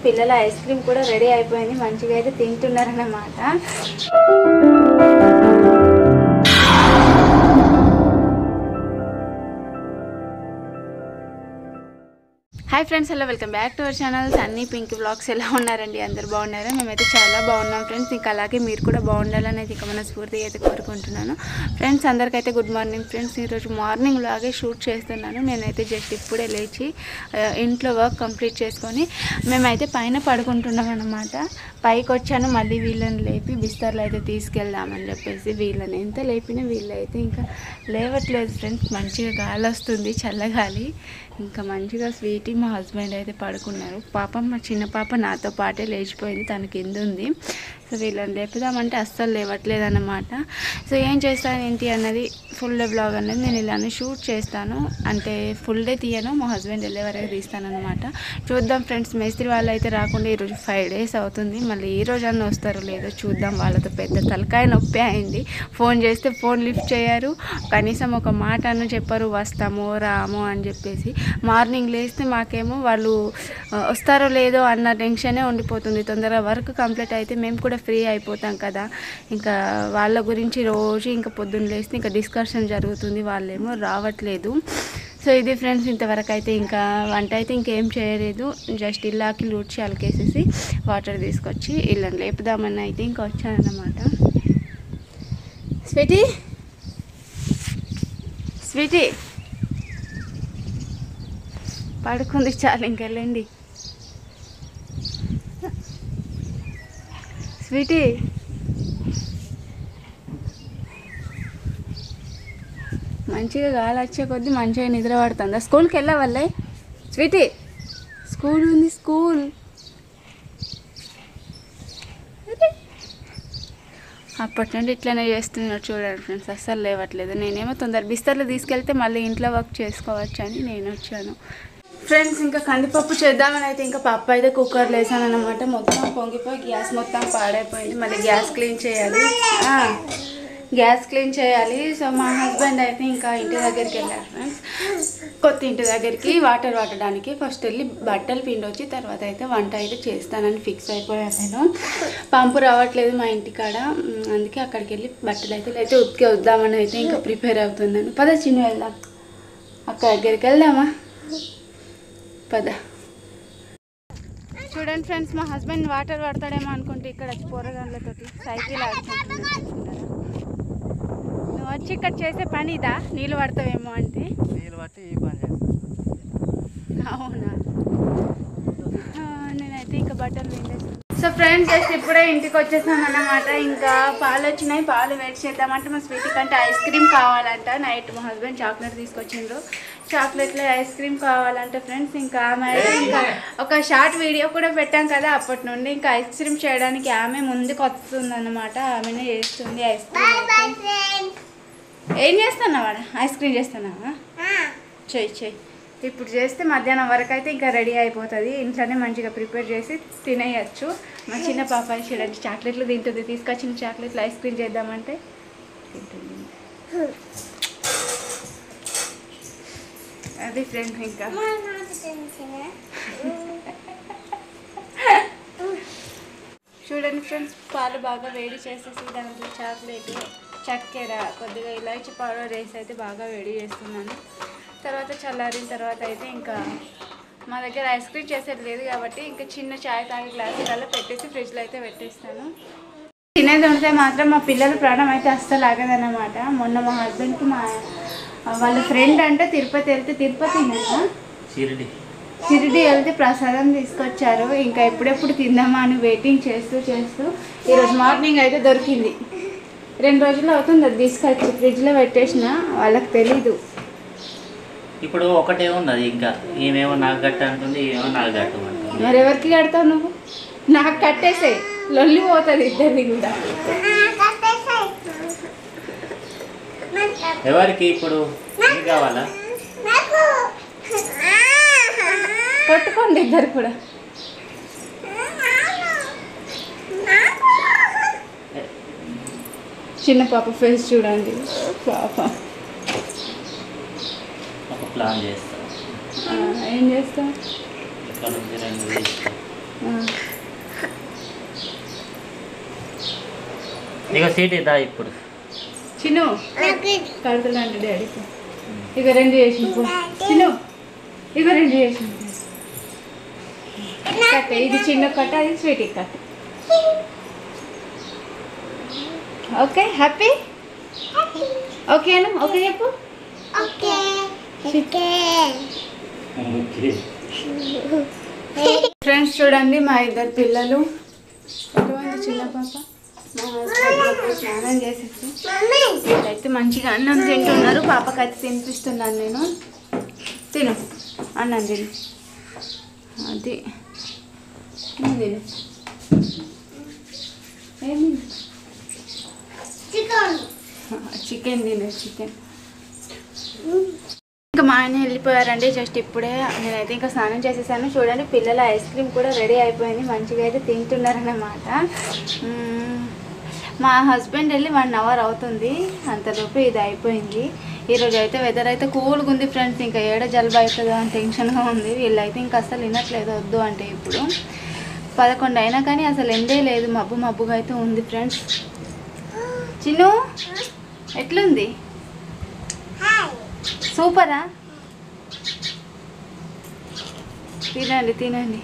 పిల్లల ice cream కూడా ready అయిపోయింది, మంచిగా అయితే తింటున్నారన్నమాట. Hi friends, hello, welcome back to our channel Sunny Pink Blogs. ఎలా ఉన్నారండి? అందరు బాగున్నారా? మేమైతే చాలా బాగున్నాం ఫ్రెండ్స్. ఇంకా అలాగే మీరు కూడా బాగుండాలని అయితే ఇక మనస్ఫూర్తిగా అయితే కోరుకుంటున్నాను. ఫ్రెండ్స్ అందరికైతే గుడ్ మార్నింగ్ ఫ్రెండ్స్. ఈరోజు మార్నింగ్ లాగే షూట్ చేస్తున్నాను. నేనైతే జస్ట్ ఇప్పుడే లేచి ఇంట్లో వర్క్ కంప్లీట్ చేసుకొని మేమైతే పైన పడుకుంటున్నాం అన్నమాట. పైకి వచ్చాను, మళ్ళీ వీళ్ళని లేపి బిస్తర్లు అయితే తీసుకెళ్దామని చెప్పేసి వీళ్ళని ఎంత లేపినా వీళ్ళైతే ఇంకా లేవట్లేదు ఫ్రెండ్స్. మంచిగా గాలి వస్తుంది, చల్లగాలి. ఇంకా మంచిగా స్వీటీ మా హస్బెండ్ అయితే పడుకున్నారు. పాపం మా చిన్న పాప నాతో పాటే లేచిపోయింది, తన కింద ఉంది. సో వీళ్ళని లేపుదామంటే అస్సలు లేవట్లేదు అన్నమాట. సో ఏం చేస్తాను ఏంటి అన్నది ఫుల్ డే బ్లాగ్ అనేది నేను ఇలానే షూట్ చేస్తాను. అంటే ఫుల్ డే తీయను, మా హస్బెండ్ వెళ్ళే వరకు తీస్తాను అనమాట. చూద్దాం ఫ్రెండ్స్, మేస్త్రి వాళ్ళు అయితే రాకుండా ఈరోజు 5 days అవుతుంది. మళ్ళీ ఈ రోజు అన్న వస్తారో లేదో చూద్దాం. వాళ్ళతో పెద్ద తలకాయ నొప్పి అయింది. ఫోన్ చేస్తే ఫోన్ లిఫ్ట్ చేయరు, కనీసం ఒక మాట అన్న చెప్పరు వస్తాము రాము అని చెప్పేసి. మార్నింగ్ లేస్తే మాకేమో వాళ్ళు వస్తారో లేదో అన్న టెన్షనే ఉండిపోతుంది. తొందరగా వర్క్ కంప్లీట్ అయితే మేము కూడా ఫ్రీ అయిపోతాం కదా. ఇంకా వాళ్ళ గురించి రోజు ఇంకా పొద్దున్న లేస్తే ఇంకా డిస్కషన్ జరుగుతుంది, వాళ్ళేమో రావట్లేదు. సో ఇది ఫ్రెండ్స్, ఇంతవరకు అయితే ఇంకా వంట అయితే ఇంకేం చేయలేదు. జస్ట్ ఇల్లాకి లూడ్చి అలకేసేసి వాటర్ తీసుకొచ్చి ఇళ్ళని లేపుదామని అయితే ఇంకా వచ్చానన్నమాట. స్వీటీ స్వీటీ పడుకుంది, చాలు ఇంకెళ్ళండి. స్వీటీ మంచిగా గాలి వచ్చే కొద్దీ మంచిగా నిద్ర పడుతుందా? స్కూల్కి వెళ్ళావల్లే స్వీటీ? స్కూల్ ఉంది, స్కూల్. అప్పటి నుండి ఇట్లనే చేస్తున్నారు చూడండి ఫ్రెండ్స్, అస్సలు లేవట్లేదు. నేనేమో తొందర బిస్తర్లు తీసుకెళ్తే మళ్ళీ ఇంట్లో వర్క్ చేసుకోవచ్చు అని నేను వచ్చాను ఫ్రెండ్స్. ఇంకా కందిపప్పు చేద్దామని అయితే ఇంకా పప్పు అయితే కుక్కర్లో వేసాను అనమాట. మొత్తం పొంగిపోయి గ్యాస్ మొత్తం పాడైపోయింది. మళ్ళీ గ్యాస్ క్లీన్ చేయాలి. సో మా హస్బెండ్ అయితే ఇంకా ఇంటి దగ్గరికి వెళ్ళారు ఫ్రెండ్స్, కొత్త ఇంటి దగ్గరికి వాటర్ పట్టడానికి. ఫస్ట్ వెళ్ళి బట్టలు పిండొచ్చి తర్వాత అయితే వంట అయితే చేస్తానని ఫిక్స్ అయిపోయాను నేను. పంపు రావట్లేదు మా ఇంటికాడ, అందుకే అక్కడికి వెళ్ళి బట్టలు అయితే ఉతికి వద్దామని అయితే ఇంకా ప్రిపేర్ అవుతున్నాను. పద చిన్న వెళ్దాం, అక్క దగ్గరికి వెళ్దామా, పద. చూడండి ఫ్రెండ్స్, మా హస్బెండ్ వాటర్ పడతాడేమో అనుకుంటే ఇక్కడ వచ్చి పోరగాళ్ళతోటి సైకిల్ ఆడుకుంటున్నాను. నువ్వు వచ్చి ఇక్కడ చేసే పని ఇదా? నీళ్ళు పడతావేమో అంటే నీళ్ళు పట్టి ఈ పని చేస్తాను. అవునా? నేనైతే ఇంకా బట్టలు విండేస్తాను. సో ఫ్రెండ్స్ జస్ట్ ఇప్పుడే ఇంటికి వచ్చేసాను అన్నమాట. ఇంకా పాలు వచ్చినాయి, పాలు వేడి చేద్దామంటే మా స్వీటీ కంటే ఐస్ క్రీమ్ కావాలంట. నైట్ మా హస్బెండ్ చాక్లెట్ తీసుకొచ్చిండ్రు, చాక్లెట్లో ఐస్ క్రీమ్ కావాలంటే ఫ్రెండ్స్. ఇంకా ఆమె ఇంకా ఒక షార్ట్ వీడియో కూడా పెట్టాం కదా, అప్పటి నుండి ఇంకా ఐస్ క్రీమ్ చేయడానికి ఆమె ముందుకు వస్తుంది అన్నమాట. ఆమెనే చేస్తుంది ఐస్ క్రీమ్. ఏం చేస్తున్నావా? ఐస్ క్రీమ్ చేస్తున్నావా? చెయ్యి. ఇప్పుడు చేస్తే మధ్యాహ్నం వరకు అయితే ఇంకా రెడీ అయిపోతుంది. ఇంట్లోనే మంచిగా ప్రిపేర్ చేసి తినేయచ్చు. మా చిన్న పాప చూడండి చాక్లెట్లు తింటుంది. తీసుకొచ్చిన చాక్లెట్లు ఐస్ క్రీమ్ చేద్దామంటే తింటుంది. అది ఫ్రెండ్స్ ఇంకా చూడండి ఫ్రెండ్స్, పాలు బాగా వేడి చేసేసి దాంట్లో చాక్లెట్, చక్కెర, కొద్దిగా ఇలాచి పౌడర్ వేసి అయితే బాగా వేడి చేస్తున్నాను. తర్వాత చల్లారిన తర్వాత అయితే ఇంకా మా దగ్గర ఐస్ క్రీమ్ చేసేది లేదు కాబట్టి ఇంకా చిన్న చాయ్ తాగే గ్లాసులలో పెట్టేసి ఫ్రిడ్జ్లో అయితే పెట్టేస్తాను. తినేది ఉంటే మాత్రం మా పిల్లల ప్రాణం అయితే అస్సలు ఆగదన్నమాట. మొన్న మా హస్బెండ్కి వాళ్ళ ఫ్రెండ్ అంటే తిరుపతి షిరిడి వెళ్తే ప్రసాదం తీసుకొచ్చారు. ఇంకా ఎప్పుడెప్పుడు తిందామా అని వెయిటింగ్ చేస్తూ ఈరోజు మార్నింగ్ అయితే దొరికింది. 2 రోజులు అవుతుంది అది తీసుకొచ్చి ఫ్రిడ్జ్లో పెట్టేసిన, వాళ్ళకి తెలీదు. ఇప్పుడు ఒకటే ఉన్నది, ఇంకా ఏమేమో నాకు కట్ట అంటుంది, ఏమో నాకు కట్టమంటుంది. మరి ఎవరికి కడతావు నువ్వు? నాకు కట్టేసే, లొల్లి పోతుంది ఇద్దరిని కూడా. ఎవరికి ఇప్పుడు కావాలా? కొట్టుకోండి ఇద్దరు కూడా. చిన్న పాప ఫేస్ చూడండి, పాప. ప్లాన్ చేస్తా. ఏం చేస్తాం? ఇక్కడ నుంచి 2 వేస్తా. ఇక సీట్ ఇద్దా ఇప్పుడు. చిన్ను కడుతున్నా అంటే డాడీకి ఇక 2 చేసింది చిన్ను, ఇక 2 చేసింది కట్ట. ఇది చిన్న కట్ట, అది స్వీట్ కట్ట. Okay happy? ఓకేనా? ఓకే చెప్పు. ఫ్రెండ్స్ చూడండి మా 2 పిల్లలు, ఎటువంటి చిన్న పాప మా హస్బెండ్ స్నానం చేసేసి వీళ్ళైతే మంచిగా అన్నం తింటున్నారు. పాపకైతే తినిపిస్తున్నాను నేను. తిను అన్నం తిను, అది తిను. ఏమి చికెన్ తిను, చికెన్. ఇంకా మా ఆయన వెళ్ళిపోయారండి జస్ట్ ఇప్పుడే. నేనైతే ఇంకా స్నానం చేసేసాను. చూడండి పిల్లల ఐస్ క్రీమ్ కూడా రెడీ అయిపోయింది, మంచిగా అయితే తింటున్నారన్నమాట. మా హస్బెండ్ వెళ్ళి 1 అవర్ అవుతుంది, అంతలోపు ఇది అయిపోయింది. ఈరోజు అయితే వెదర్ అయితే కూల్గా ఉంది ఫ్రెండ్స్. ఇంకా ఏడ జలుబు అవుతుందో అని టెన్షన్గా ఉంది. వీళ్ళైతే ఇంకా అసలు వినట్లేదు వద్దు అంటే. ఇప్పుడు 11 అయినా కానీ అసలు ఎండే లేదు, మబ్బు మబ్బుగా అయితే ఉంది ఫ్రెండ్స్. చిన్ను ఎట్లుంది? సూపరా? తినండి తినండి.